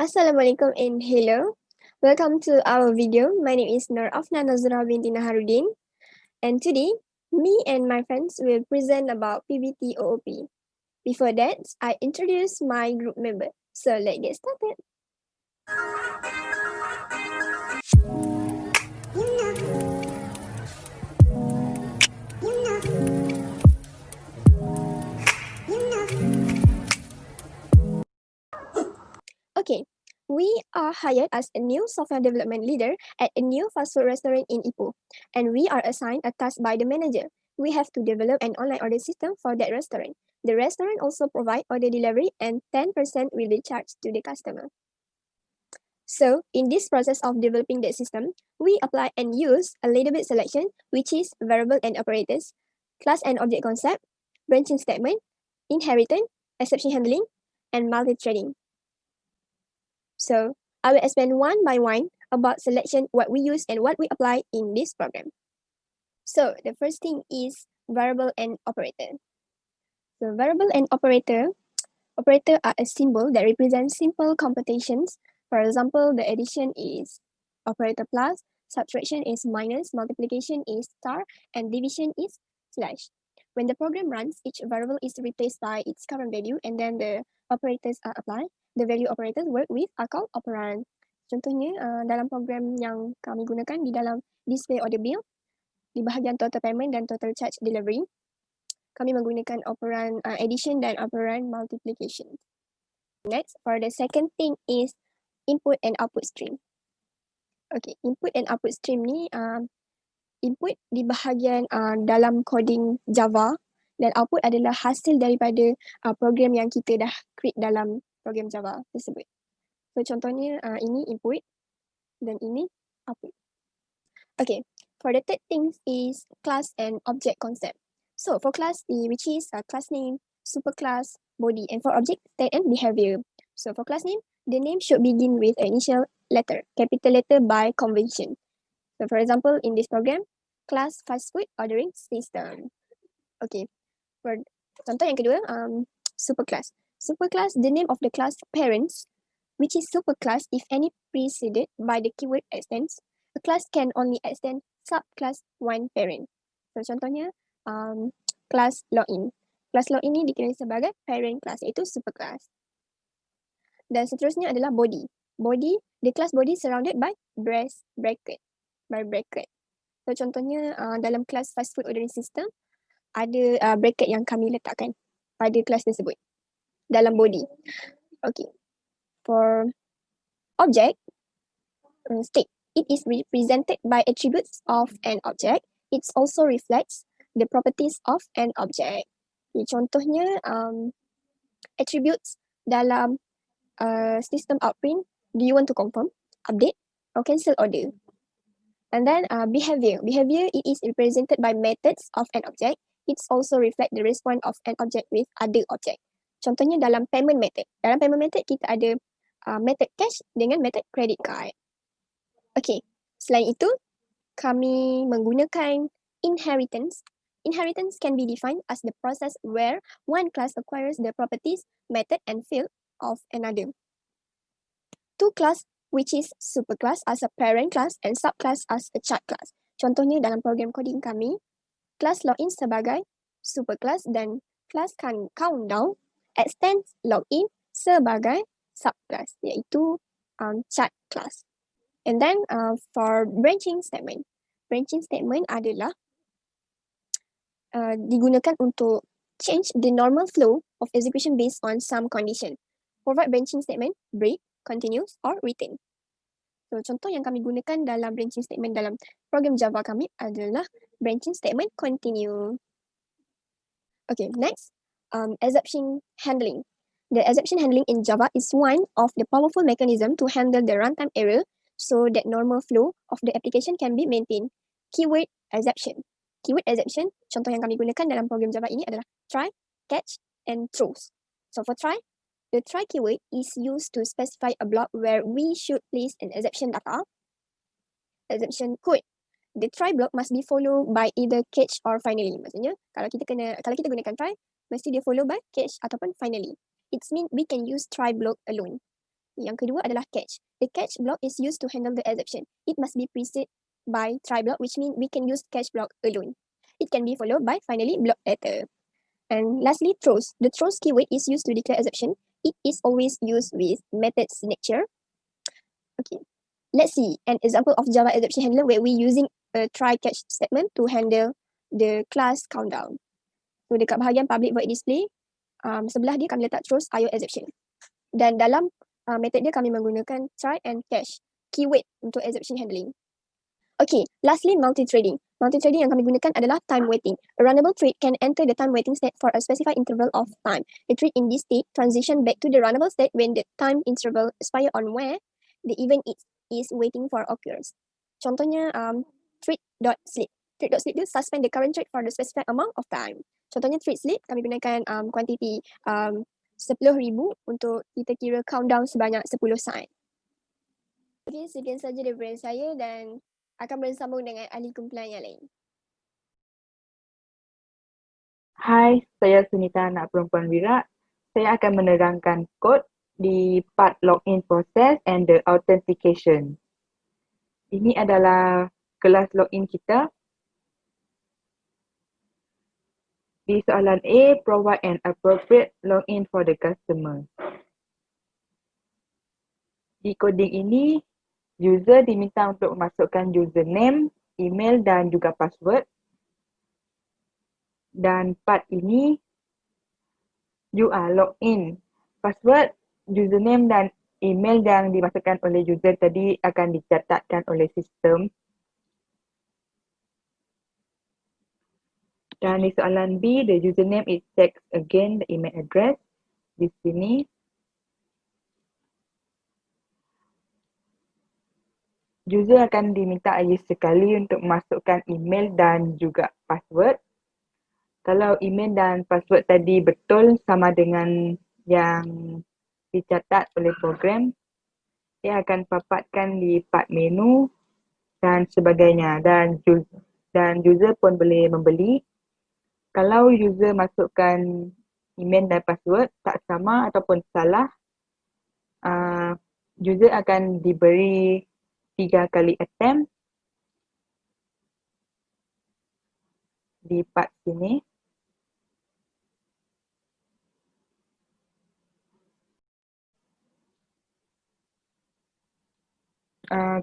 Assalamualaikum and hello. Welcome to our video. My name is Nur Afna Nazra binti Naharuddin. And today, me and my friends will present about PBT-OOP. Before that, I introduce my group member. So let's get started. Okay, we are hired as a new software development leader at a new fast food restaurant in Ipoh, and we are assigned a task by the manager. We have to develop an online order system for that restaurant. The restaurant also provide order delivery and 10% will be charged to the customer. So, in this process of developing that system, we apply and use a little bit selection, which is variable and operators, class and object concept, branching statement, inheritance, exception handling, and multi-threading. So I will explain one by one about selection, what we use and what we apply in this program. So the first thing is variable and operator. So variable and operator are a symbol that represents simple computations. For example, the addition is operator plus, subtraction is minus, multiplication is star, and division is slash. When the program runs, each variable is replaced by its current value and then the operators are applied. The value operators work with are called operand. Contohnya, dalam program yang kami gunakan di dalam display order bill, di bahagian total payment dan total charge delivery, kami menggunakan operand addition dan operand multiplication. Next, for the second thing is input and output stream. Okay, input and output stream ni, input di bahagian dalam coding Java dan output adalah hasil daripada program yang kita dah create dalam program Java tersebut. So contohnya ini input dan ini output. Okay, for the third thing is class and object concept. So for class, which is class name, superclass, body, and for object, state and behavior. So for class name, the name should begin with an initial letter, capital letter by convention. So for example, in this program, class fast food ordering system. Okay, for contoh yang kedua, superclass. Superclass, the name of the class parents, which is superclass if any preceded by the keyword extends. A class can only extend subclass one parent. So contohnya, class login. Class login ini dikenali sebagai parent class, iaitu superclass. Dan seterusnya adalah body. Body, the class body surrounded by bracket. So contohnya dalam kelas fast food ordering system ada bracket yang kami letakkan pada kelas tersebut dalam body. Okay. For object, state, it is represented by attributes of an object. It also reflects the properties of an object. Okay, contohnya attributes dalam system outprint, do you want to confirm, update, or cancel order? And then behavior. Behavior, it is represented by methods of an object. It also reflect the response of an object with other object. Contohnya dalam payment method. Dalam payment method kita ada method cash dengan method credit card. Okay, selain itu kami menggunakan inheritance. Inheritance can be defined as the process where one class acquires the properties, method, and field of another. Two class, which is superclass as a parent class and subclass as a child class. Contohnya dalam program coding kami, class login sebagai superclass dan class countdown extends login sebagai subclass, iaitu child class. And then for branching statement adalah digunakan untuk change the normal flow of execution based on some condition. Provide branching statement, break, continuous, or retain. So, contoh yang kami gunakan dalam branching statement dalam program Java kami adalah branching statement continue. Okay, next, exception handling. The exception handling in Java is one of the powerful mechanism to handle the runtime error so that normal flow of the application can be maintained. Keyword exception. Keyword exception, contoh yang kami gunakan dalam program Java ini adalah try, catch, and throws. So for try, the try keyword is used to specify a block where we should place an exception data, exception code. The try block must be followed by either catch or finally. Maksudnya, kalau kita gunakan try, mesti dia follow by catch ataupun finally. It means we can use try block alone. Yang kedua adalah catch. The catch block is used to handle the exception. It must be preceded by try block, which means we can use catch block alone. It can be followed by finally block letter. And lastly, throws. The throws keyword is used to declare exception. It is always used with method signature. Okay, let's see an example of Java exception handler where we're using a try catch statement to handle the class countdown. So dekat bahagian public void display, sebelah dia kami letak throws IO exception. Dan dalam method dia kami menggunakan try and catch keyword untuk exception handling. Okay, lastly, multi-threading. Multi-threading yang kami gunakan adalah time waiting. A runnable thread can enter the time waiting state for a specified interval of time. The thread in this state transition back to the runnable state when the time interval expire on where the event is waiting for occurs. Contohnya, thread.sleep. Thread.sleep itu suspend the current thread for the specified amount of time. Contohnya thread sleep, kami gunakan quantity 10,000 untuk kita kira countdown sebanyak 10 saat. Okay, sekian saja daripada saya dan akan bersambung dengan ahli kumpulan yang lain. Hai, saya Sunita anak perempuan Wira. Saya akan menerangkan kod di part login process and the authentication. Ini adalah kelas login kita. Di soalan A, provide an appropriate login for the customer. Di coding ini, user diminta untuk memasukkan username, email dan juga password. Dan part ini, you are login. Password, username dan email yang dimasukkan oleh user tadi akan dicatatkan oleh sistem. Dan di soalan B, the username is text again the email address. Di sini, user akan diminta lagi sekali untuk memasukkan email dan juga password. Kalau email dan password tadi betul sama dengan yang dicatat oleh program, ia akan paparkan di part menu dan sebagainya. Dan user pun boleh membeli. Kalau user masukkan email dan password tak sama ataupun salah, user akan diberi 3 kali attempt di part sini.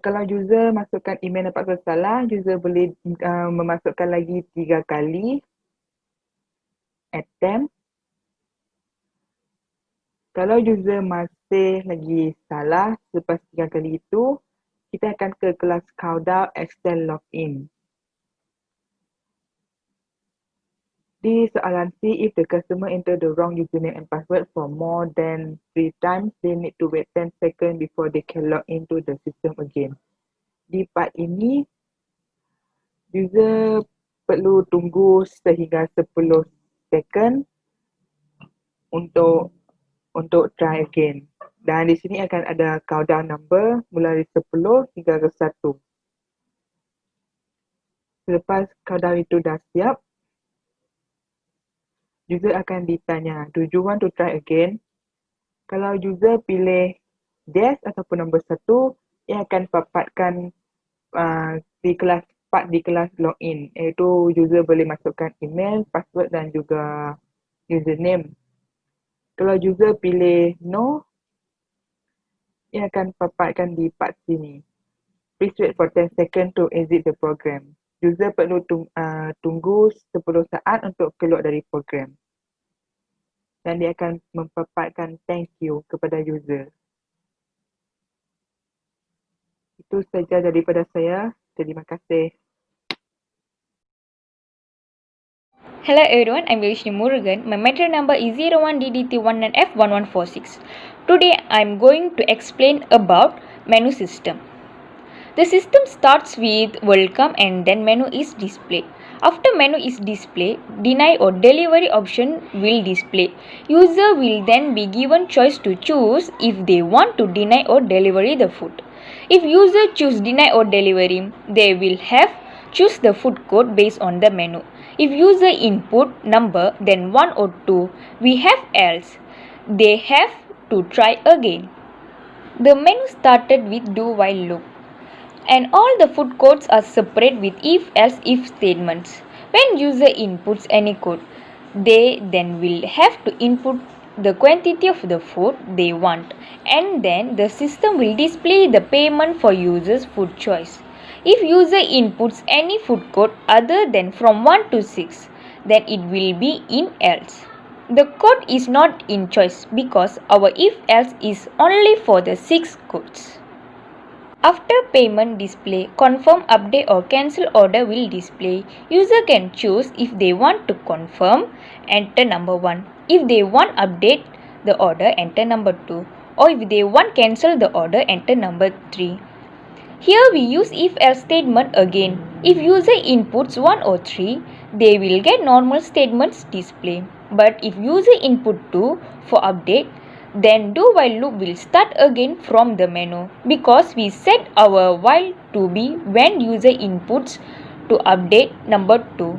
Kalau user masukkan email dan password salah, user boleh memasukkan lagi 3 kali attempt. Kalau user masih lagi salah selepas 3 kali itu, kita akan ke kelas countdown extend login. Di soalan C, if the customer enter the wrong username and password for more than 3 times, they need to wait 10 seconds before they can log into the system again. Di part ini, user perlu tunggu sehingga 10 second untuk try again. Dan di sini akan ada countdown number mulai dari 10 hingga ke 1. Selepas countdown itu dah siap, user akan ditanya, do you want to try again? Kalau user pilih yes ataupun nombor 1, ia akan paparkan di kelas login, iaitu user boleh masukkan email, password dan juga username. Kalau user pilih no, ia akan paparkan di part sini. Please wait for 10 seconds to exit the program. User perlu tunggu 10 saat untuk keluar dari program. Dan dia akan mempaparkan thank you kepada user. Itu saja daripada saya. Terima kasih. Hello everyone, I'm Vishnu Murugan. My matter number is 01DDT19F1146. Today I'm going to explain about menu system. The system starts with welcome and then menu is displayed. After menu is displayed, deny or delivery option will display. User will then be given choice to choose if they want to deny or delivery the food. If user choose deny or delivery, they will have choose the food code based on the menu. If user input number then 1 or 2, we have else. They have to try again. The menu started with do while loop, and all the food codes are separate with if statements. When user inputs any code, they then will have to input the quantity of the food they want, and then the system will display the payment for user's food choice. If user inputs any food code other than from 1 to 6, then it will be in else. The code is not in choice because our if else is only for the 6 codes. After payment display, confirm, update or cancel order will display. User can choose if they want to confirm, enter number 1. If they want update the order, enter number 2. Or if they want cancel the order, enter number 3. Here we use if else statement again. If user inputs 1 or 3, they will get normal statements display. But if user input 2 for update, then do while loop will start again from the menu because we set our while to be when user inputs to update number 2.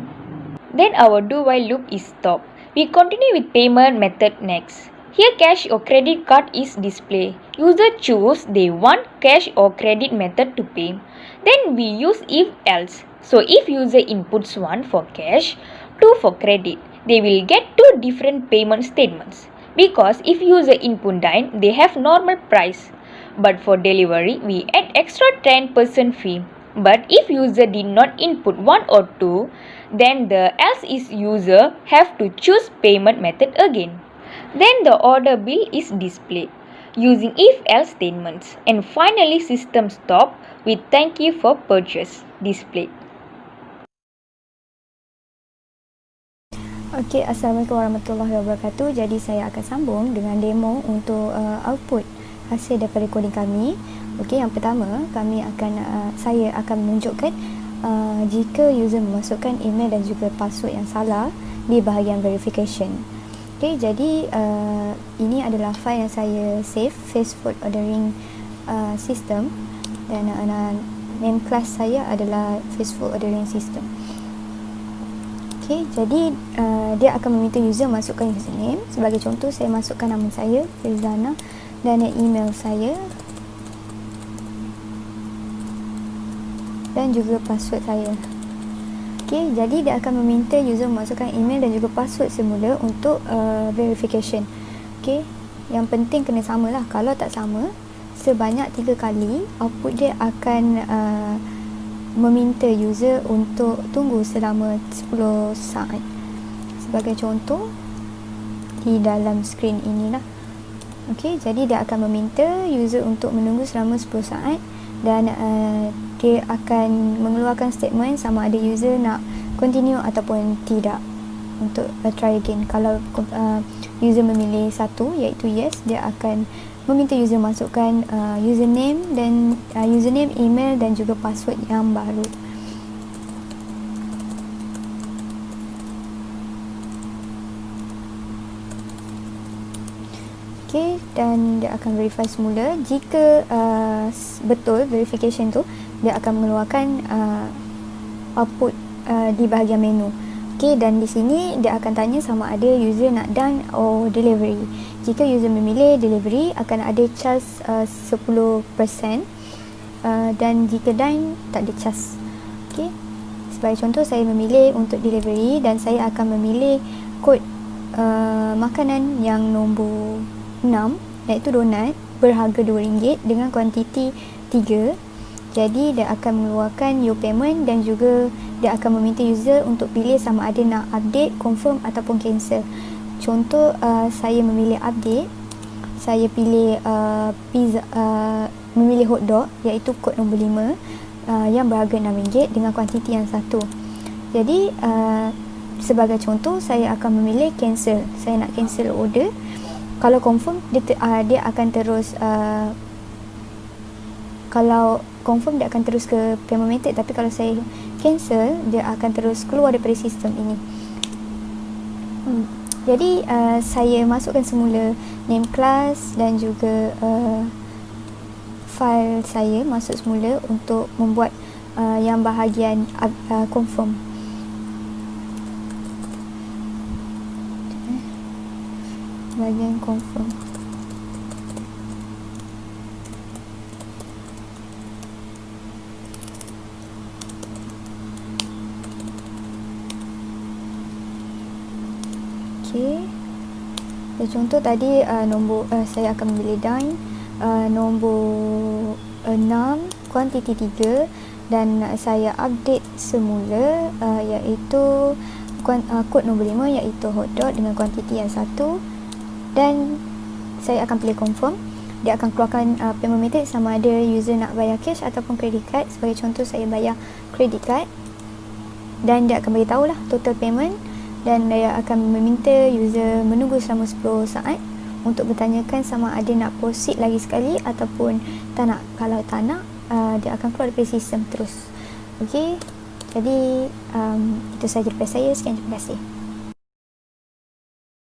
Then our do while loop is stopped. We continue with payment method next. Here cash or credit card is displayed. User choose they want cash or credit method to pay. Then we use if else. So if user inputs 1 for cash, 2 for credit, they will get 2 different payment statements. Because if user input 9, they have normal price. But for delivery, we add extra 10% fee. But if user did not input 1 or 2, then the else is user have to choose payment method again. Then the order bill is displayed using if else statements. And finally system stop with thank you for purchase displayed. Okey, Assalamualaikum warahmatullahi wabarakatuh. Jadi saya akan sambung dengan demo untuk output hasil daripada coding kami. Okey, yang pertama saya akan menunjukkan jika user memasukkan email dan juga password yang salah di bahagian verification. Okey, jadi ini adalah file yang saya save, fast food ordering system, dan name class saya adalah fast food ordering system. Okey, jadi dia akan meminta user masukkan username. Sebagai contoh, saya masukkan nama saya, Firzana, dan email saya dan juga password saya. Okey, jadi dia akan meminta user memasukkan email dan juga password semula untuk verification. Okey, yang penting kena samalah. Kalau tak sama, sebanyak 3 kali output dia akan meminta user untuk tunggu selama 10 saat. Sebagai contoh di dalam skrin inilah. Okey, jadi dia akan meminta user untuk menunggu selama 10 saat dan dia akan mengeluarkan statement sama ada user nak continue ataupun tidak untuk try again. Kalau user memilih satu iaitu yes, dia akan meminta user masukkan username, email dan juga password yang baru. Okey, dan dia akan verify semula. Jika betul verification tu, dia akan mengeluarkan output di bahagian menu. Okey, dan di sini dia akan tanya sama ada user nak done or delivery. Jika user memilih delivery, akan ada charge 10%, dan jika done, tak ada charge. Okey, sebagai contoh saya memilih untuk delivery dan saya akan memilih kod makanan yang nombor 6, iaitu donat berharga RM2 dengan kuantiti 3. Jadi dia akan mengeluarkan your payment dan juga dia akan meminta user untuk pilih sama ada nak update, confirm ataupun cancel. Contoh saya memilih update, saya pilih pizza, memilih hotdog iaitu kod nombor 5 yang berharga RM6 dengan kuantiti yang 1. Jadi sebagai contoh saya akan memilih cancel. Saya nak cancel order. Kalau confirm dia akan terus kalau confirm dia akan terus ke payment method, tapi kalau saya cancel dia akan terus keluar daripada sistem ini. Jadi saya masukkan semula name class dan juga file saya masuk semula untuk membuat yang bahagian confirm. Bahagian confirm. Okey. Contoh tadi nombor saya akan memilih dine nombor 6 kuantiti 3 dan saya update semula iaitu kod nombor 5 iaitu hotdog dengan kuantiti yang 1 dan saya akan pilih confirm. Dia akan keluarkan payment method sama ada user nak bayar cash ataupun credit card. Sebagai contoh saya bayar credit card dan dia akan beritahu lah total payment dan dia akan meminta user menunggu selama 10 saat untuk bertanyakan sama ada nak proceed lagi sekali ataupun tak nak. Kalau tak nak, dia akan keluar dari sistem terus. Okey, jadi itu sahaja daripada saya. Sekian, terima kasih.